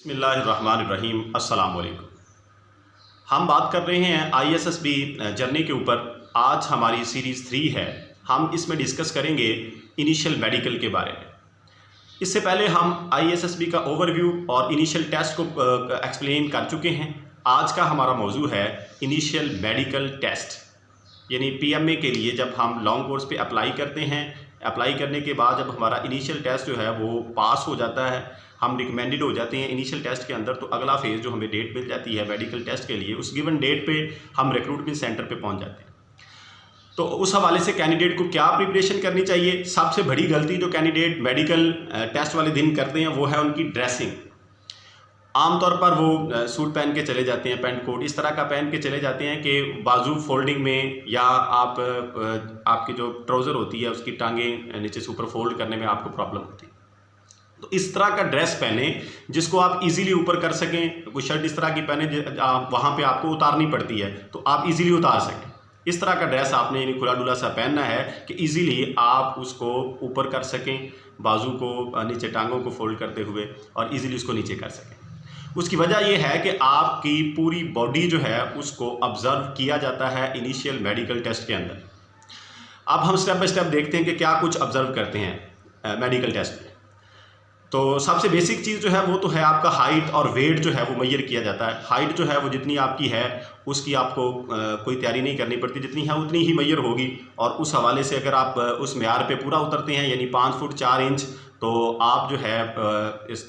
बिस्मिल्लाहिर्रहमानिर्रहीम। अस्सलाम वालेकुम। हम बात कर रहे हैं ISSB जर्नी के ऊपर। आज हमारी सीरीज़ 3 है। हम इसमें डिस्कस करेंगे इनिशियल मेडिकल के बारे में। इससे पहले हम ISSB का ओवरव्यू और इनिशियल टेस्ट को एक्सप्लेन कर चुके हैं। आज का हमारा मौजू है इनिशियल मेडिकल टेस्ट, यानी PMA के लिए जब हम लॉन्ग कोर्स पे अप्लाई करते हैं, अप्लाई करने के बाद जब हमारा इनिशियल टेस्ट जो है वो पास हो जाता है, हम रिकमेंडेड हो जाते हैं इनिशियल टेस्ट के अंदर, तो अगला फेज़ जो हमें डेट मिल जाती है मेडिकल टेस्ट के लिए, उस गिवन डेट पे हम रिक्रूटमेंट सेंटर पे पहुंच जाते हैं। तो उस हवाले से कैंडिडेट को क्या प्रिपरेशन करनी चाहिए? सबसे बड़ी गलती जो कैंडिडेट मेडिकल टेस्ट वाले दिन करते हैं वो है उनकी ड्रेसिंग। आमतौर पर वो सूट पहन के चले जाते हैं, पैंट कोट इस तरह का पहन के चले जाते हैं कि बाजू फोल्डिंग में, या आपकी जो ट्राउज़र होती है उसकी टांगें नीचे से ऊपर फोल्ड करने में आपको प्रॉब्लम होती है। तो इस तरह का ड्रेस पहने जिसको आप इजीली ऊपर कर सकें। कोई शर्ट इस तरह की पहने वहाँ पे आपको उतारनी पड़ती है तो आप इजीली उतार सकें। इस तरह का ड्रेस आपने यानी खुला डुला सा पहनना है कि इजीली आप उसको ऊपर कर सकें, बाजू को नीचे टांगों को फोल्ड करते हुए, और इजीली उसको नीचे कर सकें। उसकी वजह यह है कि आपकी पूरी बॉडी जो है उसको ऑब्जर्व किया जाता है इनिशियल मेडिकल टेस्ट के अंदर। अब हम स्टेप बाय स्टेप देखते हैं कि क्या कुछ ऑब्जर्व करते हैं मेडिकल टेस्ट में। तो सबसे बेसिक चीज़ जो है वो तो है आपका हाइट और वेट जो है वो मेजर किया जाता है। हाइट जो है वो जितनी आपकी है उसकी आपको कोई तैयारी नहीं करनी पड़ती, जितनी है उतनी ही मेजर होगी। और उस हवाले से अगर आप उस मेयार पे पूरा उतरते हैं यानी 5 फुट 4 इंच, तो आप जो है इस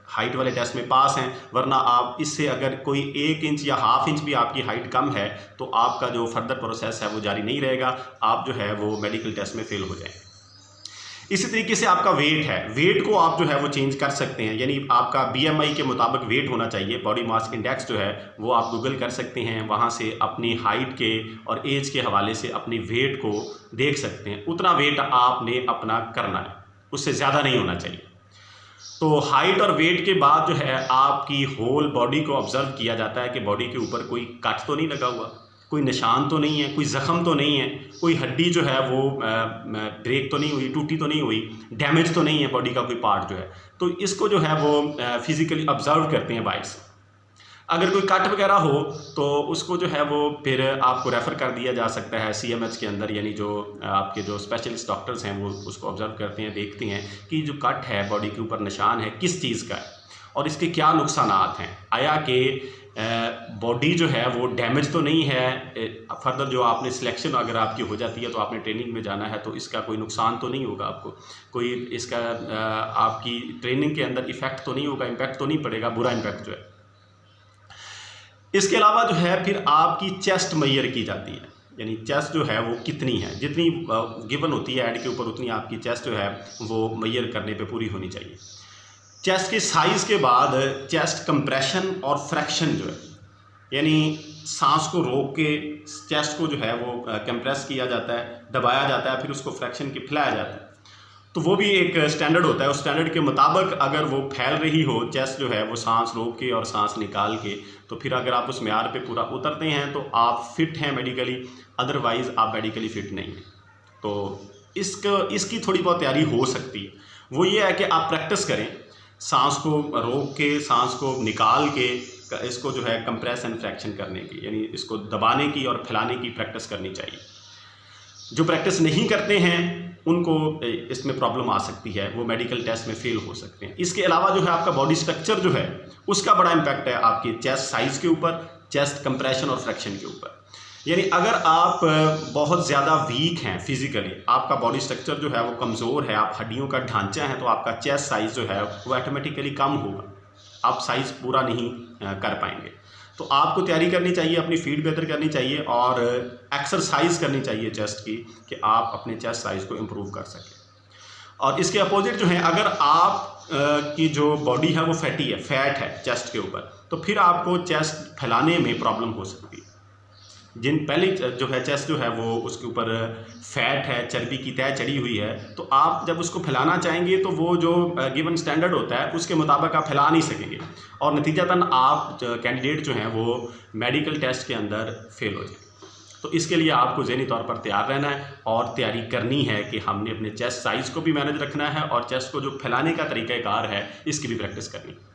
हाइट वाले टेस्ट में पास हैं। वरना आप इससे अगर कोई 1 इंच या ½ इंच भी आपकी हाइट कम है तो आपका जो फर्दर प्रोसेस है वो जारी नहीं रहेगा, आप जो है वो मेडिकल टेस्ट में फेल हो जाएंगे। इसी तरीके से आपका वेट है, वेट को आप जो है वो चेंज कर सकते हैं, यानी आपका BMI के मुताबिक वेट होना चाहिए। बॉडी मास इंडेक्स जो है वो आप गूगल कर सकते हैं, वहाँ से अपनी हाइट के और एज के हवाले से अपनी वेट को देख सकते हैं। उतना वेट आपने अपना करना है, उससे ज़्यादा नहीं होना चाहिए। तो हाइट और वेट के बाद जो है आपकी होल बॉडी को ऑब्जर्व किया जाता है कि बॉडी के ऊपर कोई कट तो नहीं लगा हुआ, कोई निशान तो नहीं है, कोई ज़ख़म तो नहीं है, कोई हड्डी जो है वो ब्रेक तो नहीं हुई, टूटी तो नहीं हुई, डैमेज तो नहीं है बॉडी का कोई पार्ट जो है। तो इसको जो है वो फिज़िकली ऑब्जर्व करते हैं बाइक से। अगर कोई कट वगैरह हो तो उसको जो है वो फिर आपको रेफ़र कर दिया जा सकता है CMH के अंदर, यानी जो आपके जो स्पेशलिस्ट डॉक्टर्स हैं वो उसको ऑब्जर्व करते हैं, देखते हैं कि जो कट है बॉडी के ऊपर निशान है किस चीज़ का है और इसके क्या नुकसानात हैं। आया कि बॉडी जो है वो डैमेज तो नहीं है, फर्दर जो आपने सिलेक्शन अगर आपकी हो जाती है तो आपने ट्रेनिंग में जाना है तो इसका कोई नुकसान तो नहीं होगा आपको, कोई इसका आपकी ट्रेनिंग के अंदर इफ़ेक्ट तो नहीं होगा, इम्पैक्ट तो नहीं पड़ेगा, बुरा इम्पैक्ट जो है। इसके अलावा जो है फिर आपकी चेस्ट मेजर की जाती है, यानी चेस्ट जो है वो कितनी है, जितनी गिवन होती है ऐड के ऊपर उतनी आपकी चेस्ट जो है वो मेजर करने पे पूरी होनी चाहिए। चेस्ट के साइज़ के बाद चेस्ट कंप्रेशन और फ्रैक्शन जो है, यानी सांस को रोक के चेस्ट को जो है वो कंप्रेस किया जाता है, दबाया जाता है, फिर उसको फ्रैक्शन के फैलाया जाता है। तो वो भी एक स्टैंडर्ड होता है, उस स्टैंडर्ड के मुताबिक अगर वो फैल रही हो चेस्ट जो है वो सांस रोक के और सांस निकाल के, तो फिर अगर आप उस मेयार पे पूरा उतरते हैं तो आप फिट हैं मेडिकली, अदरवाइज़ आप मेडिकली फ़िट नहीं हैं। तो इसकी थोड़ी बहुत तैयारी हो सकती है। वो ये है कि आप प्रैक्टिस करें, सांस को रोक के सांस को निकाल के इसको जो है कंप्रेस एंड फ्रैक्शन करने की, यानी इसको दबाने की और फैलाने की प्रैक्टिस करनी चाहिए। जो प्रैक्टिस नहीं करते हैं उनको इसमें प्रॉब्लम आ सकती है, वो मेडिकल टेस्ट में फेल हो सकते हैं। इसके अलावा जो है आपका बॉडी स्ट्रक्चर जो है उसका बड़ा इम्पैक्ट है आपके चेस्ट साइज़ के ऊपर, चेस्ट कंप्रेशन और फ्रैक्शन के ऊपर। यानी अगर आप बहुत ज़्यादा वीक हैं फिज़िकली, आपका बॉडी स्ट्रक्चर जो है वो कमज़ोर है, आप हड्डियों का ढांचा है, तो आपका चेस्ट साइज़ जो है वो ऑटोमेटिकली कम होगा, आप साइज़ पूरा नहीं कर पाएंगे। तो आपको तैयारी करनी चाहिए, अपनी फीड बेहतर करनी चाहिए और एक्सरसाइज करनी चाहिए चेस्ट की, कि आप अपने चेस्ट साइज़ को इम्प्रूव कर सकें। और इसके अपोजिट जो है, अगर आप की जो बॉडी है वो फैटी है, फैट है चेस्ट के ऊपर, तो फिर आपको चेस्ट फैलाने में प्रॉब्लम हो सकती है। जिन पहली जो है चेस्ट जो है वो उसके ऊपर फैट है, चर्बी की तह चढ़ी हुई है, तो आप जब उसको फैलाना चाहेंगे तो वो जो गिवन स्टैंडर्ड होता है उसके मुताबिक आप फैला नहीं सकेंगे और नतीजतन आप कैंडिडेट जो हैं वो मेडिकल टेस्ट के अंदर फेल हो जाएंगे। तो इसके लिए आपको ज़हनी तौर पर तैयार रहना है और तैयारी करनी है कि हमने अपने चेस्ट साइज़ को भी मैनेज रखना है और चेस्ट को जो फैलाने का तरीक़ाकार है इसकी भी प्रैक्टिस करनी है।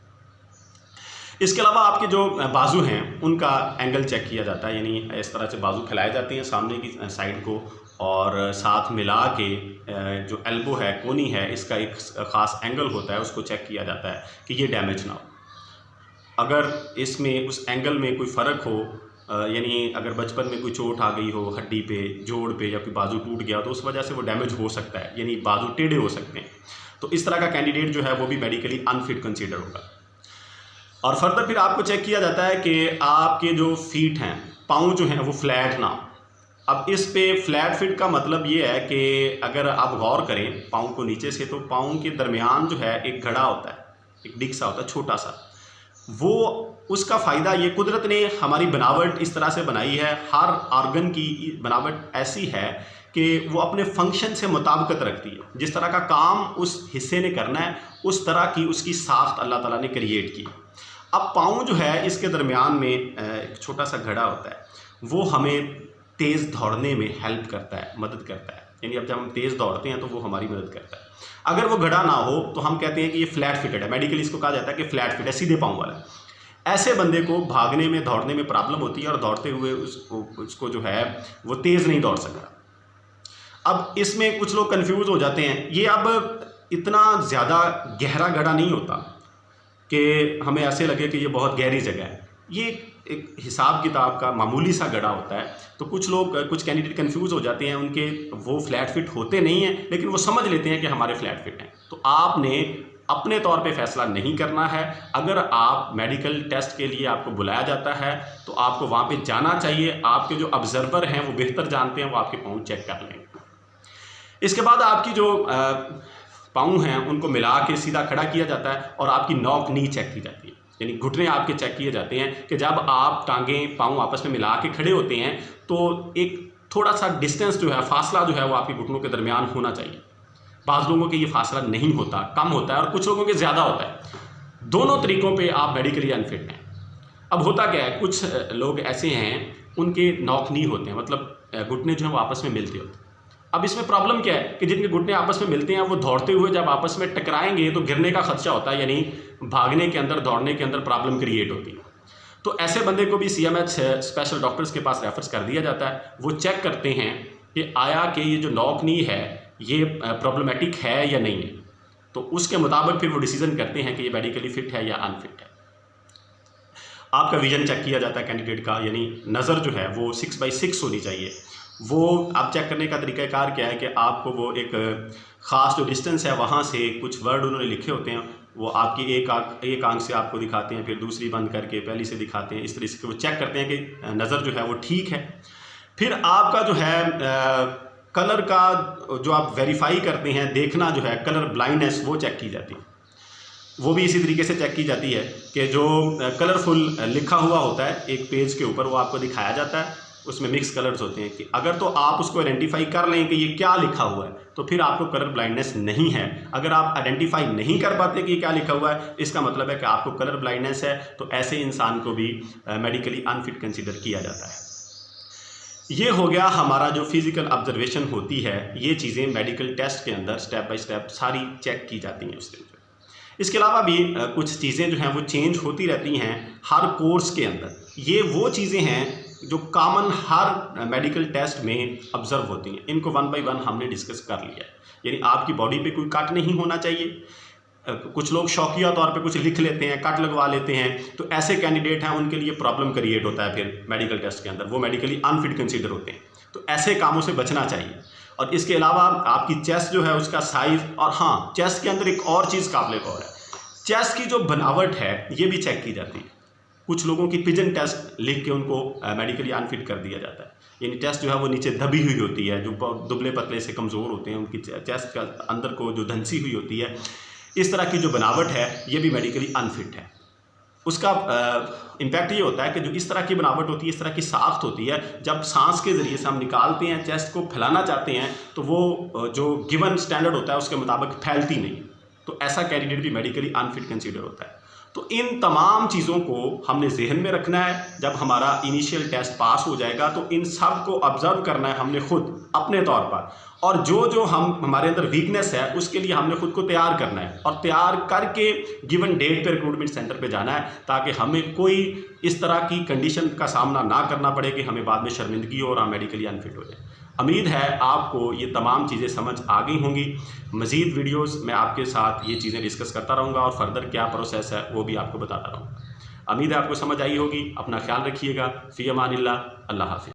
इसके अलावा आपके जो बाजू हैं उनका एंगल चेक किया जाता है, यानी इस तरह से बाजू फैलाए जाते हैं सामने की साइड को, और साथ मिला के जो एल्बो है, कोनी है, इसका एक ख़ास एंगल होता है, उसको चेक किया जाता है कि ये डैमेज ना हो। अगर इसमें उस एंगल में कोई फ़र्क हो, यानी अगर बचपन में कोई चोट आ गई हो हड्डी पे, जोड़ पे, या कोई बाजू टूट गया तो उस वजह से वो डैमेज हो सकता है, यानी बाजू टेढ़े हो सकते हैं, तो इस तरह का कैंडिडेट जो है वो भी मेडिकली अनफिट कंसीडर होगा। और फर्दर फिर आपको चेक किया जाता है कि आपके जो फीट हैं, पाँव जो हैं वो फ्लैट ना हो। अब इस पे फ्लैट फिट का मतलब ये है कि अगर आप गौर करें पाँव को नीचे से, तो पाँव के दरमियान जो है एक घड़ा होता है, एक डिग सा होता है छोटा सा, वो उसका फ़ायदा ये कुदरत ने हमारी बनावट इस तरह से बनाई है, हर ऑर्गन की बनावट ऐसी है कि वो अपने फंक्शन से मुताबिकत रखती है। जिस तरह का काम उस हिस्से ने करना है उस तरह की उसकी साख्त अल्लाह ताला ने क्रिएट की। अब पाँव जो है इसके दरमियान में एक छोटा सा घड़ा होता है, वो हमें तेज़ दौड़ने में हेल्प करता है, मदद करता है, यानी अब जब हम तेज़ दौड़ते हैं तो वो हमारी मदद करता है। अगर वो घड़ा ना हो तो हम कहते हैं कि ये फ्लैट फिटेड है, मेडिकली इसको कहा जाता है कि फ्लैट फिट है, सीधे पाँव वाला है। ऐसे बंदे को भागने में, दौड़ने में प्रॉब्लम होती है और दौड़ते हुए उसको जो है वो तेज़ नहीं दौड़ सकता। अब इसमें कुछ लोग कंफ्यूज हो जाते हैं, ये अब इतना ज़्यादा गहरा घड़ा नहीं होता कि हमें ऐसे लगे कि ये बहुत गहरी जगह है, ये एक हिसाब किताब का मामूली सा गड़ा होता है। तो कुछ लोग, कुछ कैंडिडेट कंफ्यूज हो जाते हैं, उनके वो फ्लैट फिट होते नहीं हैं लेकिन वो समझ लेते हैं कि हमारे फ्लैट फिट हैं। तो आपने अपने तौर पे फैसला नहीं करना है। अगर आप मेडिकल टेस्ट के लिए आपको बुलाया जाता है तो आपको वहाँ पे जाना चाहिए, आपके जो ऑब्जर्वर हैं वो बेहतर जानते हैं, वो आपके पाँव चेक कर लेंगे। इसके बाद आपकी जो पाँव हैं उनको मिला के सीधा खड़ा किया जाता है और आपकी नॉक नी चेक की जाती है, यानी घुटने आपके चेक किए जाते हैं कि जब आप टांगें पाँव आपस में मिला के खड़े होते हैं तो एक थोड़ा सा डिस्टेंस जो है, फासला जो है वो आपके घुटनों के दरमियान होना चाहिए। बाज़ लोगों के ये फासला नहीं होता, कम होता है, और कुछ लोगों के ज़्यादा होता है। दोनों तरीक़ों पे आप मेडिकली अनफिट हैं। अब होता क्या है, कुछ लोग ऐसे हैं उनके नॉक नी होते हैं, मतलब घुटने जो हैं वो आपस में मिलते होते हैं। अब इसमें प्रॉब्लम क्या है कि जिनके घुटने आपस में मिलते हैं वो दौड़ते हुए जब आपस में टकराएंगे तो गिरने का खदशा होता है, यानी भागने के अंदर, दौड़ने के अंदर प्रॉब्लम क्रिएट होती है। तो ऐसे बंदे को भी CMH स्पेशल डॉक्टर्स के पास रेफर कर दिया जाता है। वो चेक करते हैं कि आया कि ये जो नॉक नी है ये प्रॉब्लमेटिक है या नहीं है, तो उसके मुताबिक फिर वो डिसीजन करते हैं कि ये मेडिकली फिट है या अनफिट है। आपका विजन चेक किया जाता है कैंडिडेट का, यानी नज़र जो है वो 6x6 होनी चाहिए। वो आप चेक करने का तरीक़ाकार क्या है कि आपको वो एक ख़ास जो डिस्टेंस है वहाँ से कुछ वर्ड उन्होंने लिखे होते हैं, वो आपकी एक आंख से आपको दिखाते हैं, फिर दूसरी बंद करके पहली से दिखाते हैं। इस तरीके से वो चेक करते हैं कि नज़र जो है वो ठीक है। फिर आपका जो है कलर का जो आप वेरीफाई करते हैं, देखना जो है, कलर ब्लाइंडनेस वो चेक की जाती है। वो भी इसी तरीके से चेक की जाती है कि जो कलरफुल लिखा हुआ होता है एक पेज के ऊपर वो आपको दिखाया जाता है, उसमें मिक्स कलर्स होते हैं कि अगर तो आप उसको आइडेंटिफाई कर लें कि ये क्या लिखा हुआ है तो फिर आपको कलर ब्लाइंडनेस नहीं है। अगर आप आइडेंटिफाई नहीं कर पाते कि क्या लिखा हुआ है, इसका मतलब है कि आपको कलर ब्लाइंडनेस है, तो ऐसे इंसान को भी मेडिकली अनफिट कंसीडर किया जाता है। ये हो गया हमारा जो फिज़िकल ऑब्जर्वेशन होती है, ये चीज़ें मेडिकल टेस्ट के अंदर स्टेप बाय स्टेप सारी चेक की जाती हैं उस दिन। इसके अलावा भी कुछ चीज़ें जो हैं वो चेंज होती रहती हैं हर कोर्स के अंदर। ये वो चीज़ें हैं जो कॉमन हर मेडिकल टेस्ट में ऑब्जर्व होती हैं, इनको 1 बाय 1 हमने डिस्कस कर लिया है। यानी आपकी बॉडी पे कोई कट नहीं होना चाहिए। कुछ लोग शौकिया तौर पे कुछ लिख लेते हैं, कट लगवा लेते हैं, तो ऐसे कैंडिडेट हैं उनके लिए प्रॉब्लम क्रिएट होता है फिर मेडिकल टेस्ट के अंदर, वो मेडिकली अनफिट कंसीडर होते हैं। तो ऐसे कामों से बचना चाहिए। और इसके अलावा आपकी चेस्ट जो है उसका साइज़, और हाँ, चेस्ट के अंदर एक और चीज़ काबिल गौर है, चेस्ट की जो बनावट है ये भी चेक की जाती है। कुछ लोगों की पिजन टेस्ट लिख के उनको मेडिकली अनफिट कर दिया जाता है, यानी टेस्ट जो है वो नीचे दबी हुई होती है, जो दुबले पतले से कमज़ोर होते हैं उनकी चेस्ट का अंदर को जो धंसी हुई होती है, इस तरह की जो बनावट है ये भी मेडिकली अनफिट है। उसका इम्पैक्ट ये होता है कि जो इस तरह की बनावट होती है, इस तरह की साख्त होती है, जब सांस के ज़रिए से हम निकालते हैं, चेस्ट को फैलाना चाहते हैं, तो वो जो गिवन स्टैंडर्ड होता है उसके मुताबिक फैलती नहीं, तो ऐसा कैंडिडेट भी मेडिकली अनफिट कंसीडर होता है। तो इन तमाम चीज़ों को हमने जहन में रखना है। जब हमारा इनिशियल टेस्ट पास हो जाएगा तो इन सब को ऑब्जर्व करना है हमने खुद अपने तौर पर, और जो हम हमारे अंदर वीकनेस है उसके लिए हमने खुद को तैयार करना है और तैयार करके गिवन डेट पे रिक्रूटमेंट सेंटर पे जाना है, ताकि हमें कोई इस तरह की कंडीशन का सामना ना करना पड़े कि हमें बाद में शर्मिंदगी हो और हम मेडिकली अनफिट हो जाए। उम्मीद है आपको ये तमाम चीज़ें समझ आ गई होंगी। मज़ीद वीडियोस में आपके साथ ये चीज़ें डिस्कस करता रहूँगा और फर्दर क्या प्रोसेस है वो भी आपको बताता रहूँगा। उम्मीद है आपको समझ आई होगी। अपना ख्याल रखिएगा। फ़ी अमानिल्लाह। अल्लाह हाफ़िज़।